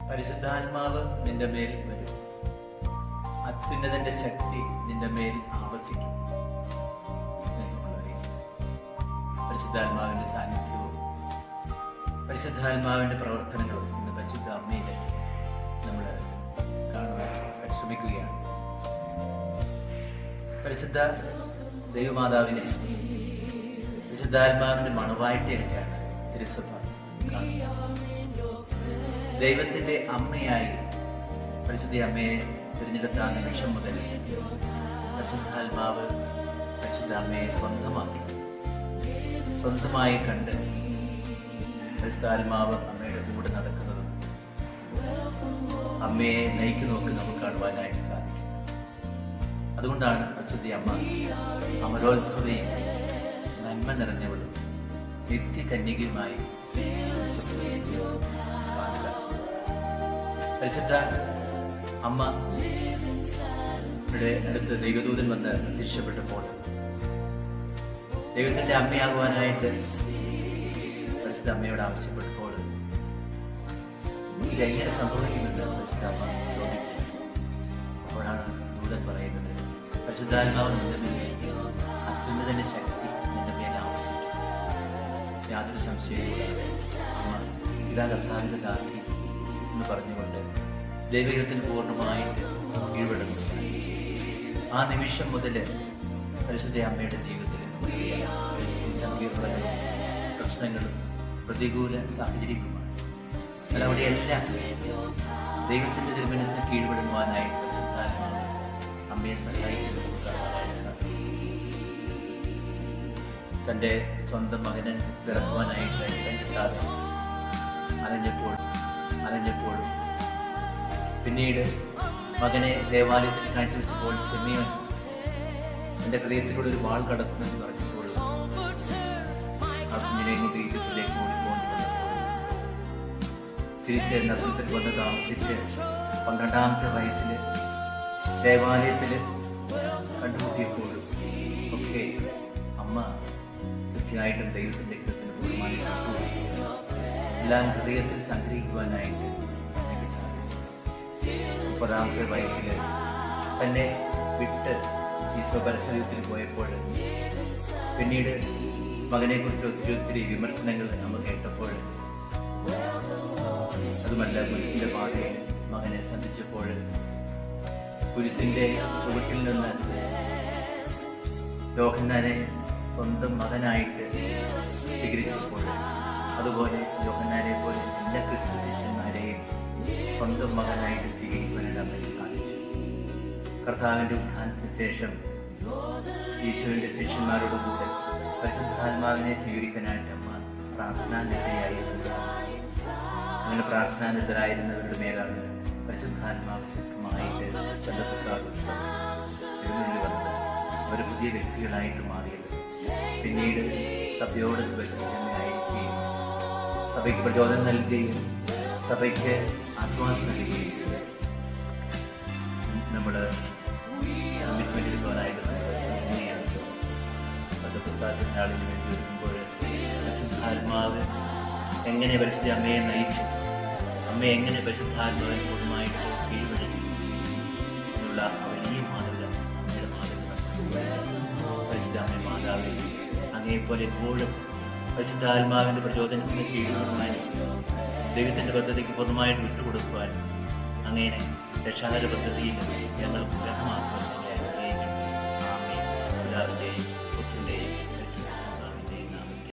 പരിശുദ്ധാത്മാവ് നിന്റെ മേൽ വരും. അത്യുന്നതന്റെ ശക്തി നിന്റെ മേൽ ആവസിക്കും. പരിശുദ്ധാത്മാവിന്റെ സാന്നിധ്യവും പരിശുദ്ധാത്മാവിന്റെ പ്രവർത്തനങ്ങളും ഇന്ന് പരിശുദ്ധ അമ്മയിലെ നമ്മൾ കാണുവാൻ പരിശ്രമിക്കുകയാണ്. പരിശുദ്ധ ദൈവമാതാവിനെ പരിശുദ്ധാത്മാവിന്റെ മണവാട്ടിയായിട്ടാണ് തിരുസഭ കാണുന്നത്. ദൈവത്തിന്റെ അമ്മയായി പരിശുദ്ധ അമ്മയെ തിരഞ്ഞെടുത്ത നിമിഷം മുതൽ പരിശുദ്ധാത്മാവ് പരിശുദ്ധ അമ്മയെ സ്വന്തമായി കണ്ട് പരിശുദ്ധാത്മാവ് അമ്മയുടെ കൂടെ നടക്കുന്നതും അമ്മയെ നയിക്കുന്നതൊക്കെ നമുക്ക് കാണുവാനായിട്ട് സാധിക്കും. അതുകൊണ്ടാണ് പരിശുദ്ധ അമ്മ അമരോത്ഭവയും നന്മ നിറഞ്ഞവളും നിത്യകന്യകയുമായി പരിശുദ്ധ അമ്മ ഇവിടെ അടുത്ത് ദൈവദൂതൻ വന്ന് പ്രത്യക്ഷപ്പെട്ടപ്പോൾ ദൈവത്തിന്റെ അമ്മയാകുവാനായിട്ട് പരിശുദ്ധ അമ്മയോട് ആവശ്യപ്പെട്ടപ്പോൾ ഇതെങ്ങനെ സംഭവിക്കുമെന്ന് പരിശുദ്ധ അമ്മ ചോദിക്കും. അപ്പോഴാണ് ദൂതൻ പറയുന്നത്, പരിശുദ്ധാത്മാവ് നിന്റെ മേൽ അത്യുന്നതന്റെ ശക്തി നിന്റെ മേൽ ആവശ്യിക്കും. യാതൊരു സംശയവും അമ്മ ഇതാ കർത്താവിന്റെ ദാസി എന്ന് പറഞ്ഞുകൊണ്ട് ദൈവത്തിന് പൂർണ്ണമായിട്ട് കീഴ്പ്പെടുന്നു. ആ നിമിഷം മുതൽ പരിശുദ്ധ അമ്മയുടെ ജീവിതത്തിൽ സങ്കീർണങ്ങളും പ്രശ്നങ്ങളും പ്രതികൂല സാഹചര്യങ്ങളുമാണ്. എന്നാൽ അവിടെയെല്ലാം ദൈവത്തിന്റെ തിരുമനസ്സിന് കീഴ്പ്പെടുവാനായിട്ട് പരിശുദ്ധാത്മാവ് അമ്മയെ സഹായിക്കുന്നത് സാധിക്കും. തൻ്റെ സ്വന്തം മകനെ പിറക്കുവാനായിട്ട് കിട്ടാതെ അലഞ്ഞപ്പോഴും പിന്നീട് മകനെ ദേവാലയത്തിൽ കാഴ്ചവെച്ചപ്പോൾ ശിമിയോൻ എൻ്റെ ഹൃദയത്തിലൂടെ ഒരു വാൾ കടക്കുമെന്ന് പറഞ്ഞപ്പോൾ ആ കുഞ്ഞിനെ ഈജിപ്തിലേക്ക് ഓടിപ്പോണ്ടി വന്നപ്പോൾ തിരിച്ച് നസ്രത്തിൽ വന്ന് താമസിച്ച് 12-ാമത്തെ വയസ്സിൽ ദേവാലയത്തിൽ കണ്ടുമുട്ടിയപ്പോഴും ഒക്കെ അമ്മ തീർച്ചയായിട്ടും ദൈവത്തിൻ്റെ ഹിതത്തിന് പൂർണ്ണമായി എല്ലാം ഹൃദയത്തിൽ സംഗ്രഹിക്കുവാനായിട്ട് എനിക്ക് സാധിച്ചു. 30-ാമത്തെ വയസ്സിൽ തന്നെ വിട്ട് ഈശോ പരസ്യത്തിൽ പോയപ്പോൾ പിന്നീട് മകനെക്കുറിച്ച് ഒത്തിരി വിമർശനങ്ങൾ നമ്മൾ കേട്ടപ്പോൾ, അതുമല്ല കുരിശിന്റെ പാതയിൽ മകനെ സന്ധിച്ചപ്പോൾ കുരിശിന്റെ ചുവട്ടിൽ നിന്ന് യോഹന്നാനെ സ്വന്തം മകനായിട്ട് സ്വീകരിച്ചപ്പോൾ, അതുപോലെ യോഹന്നാനെ പോലെ എല്ലാ ക്രിസ്തു ശിഷ്യന്മാരെയും സ്വന്തം മകനായിട്ട് സ്വീകരിക്കുവാനായിട്ട് അമ്മയ്ക്ക് സാധിച്ചു. കർത്താവിൻ്റെ ഉത്ഥാനത്തിന് ശേഷം ഈശോയുടെ ശിഷ്യന്മാരോടുകൂടെ പരിശുദ്ധാത്മാവിനെ സ്വീകരിക്കാനായിട്ട് അമ്മ പ്രാർത്ഥനാനിരതയായിരുന്നു. അങ്ങനെ പ്രാർത്ഥനാനിരതരായിരുന്നവരുടെ മേലാണ് പരിശുദ്ധാത്മാവ് ശക്തമായിട്ട് എഴുന്നള്ളി വന്നത്. അവർ പുതിയ വ്യക്തികളായിട്ട് മാറിയത്. പിന്നീട് സഭയോട് പരിശുദ്ധമായിരിക്കുകയും സഭയ്ക്ക് പ്രചോദനം നൽകുകയും സഭയ്ക്ക് ആശ്വാസം നൽകുകയും നമ്മൾ കമ്മിറ്റ്മെന്റ് എടുക്കാനായിട്ട് എങ്ങനെയാണ് പുസ്തകത്തിനാളിന് വേണ്ടി ഒരുക്കുമ്പോൾ പരിശുദ്ധാത്മാവ് എങ്ങനെ പരിശുദ്ധ അമ്മയെ നയിച്ചു, അമ്മ എങ്ങനെ പരിശുദ്ധാത്മാവിന് പൂർണ്ണമായിട്ട് കീഴ്വഴങ്ങി എന്നുള്ള വലിയ മാതൃക അമ്മയുടെ മാതൃക. പരിശുദ്ധ അമ്മ മാതാവ് അങ്ങേപ്പോലെ എപ്പോഴും പരിശുദ്ധാത്മാവിൻ്റെ പ്രചോദനത്തിന് കീഴ്വഴങ്ങാനും ദൈവത്തിൻ്റെ പദ്ധതിക്ക് പൂർണ്ണമായിട്ട് വിട്ടുകൊടുക്കുവാനും അങ്ങനെ രക്ഷാകര പദ്ധതിയിൽ ഞങ്ങൾ ഗ്രഹമാക്കുവാൻ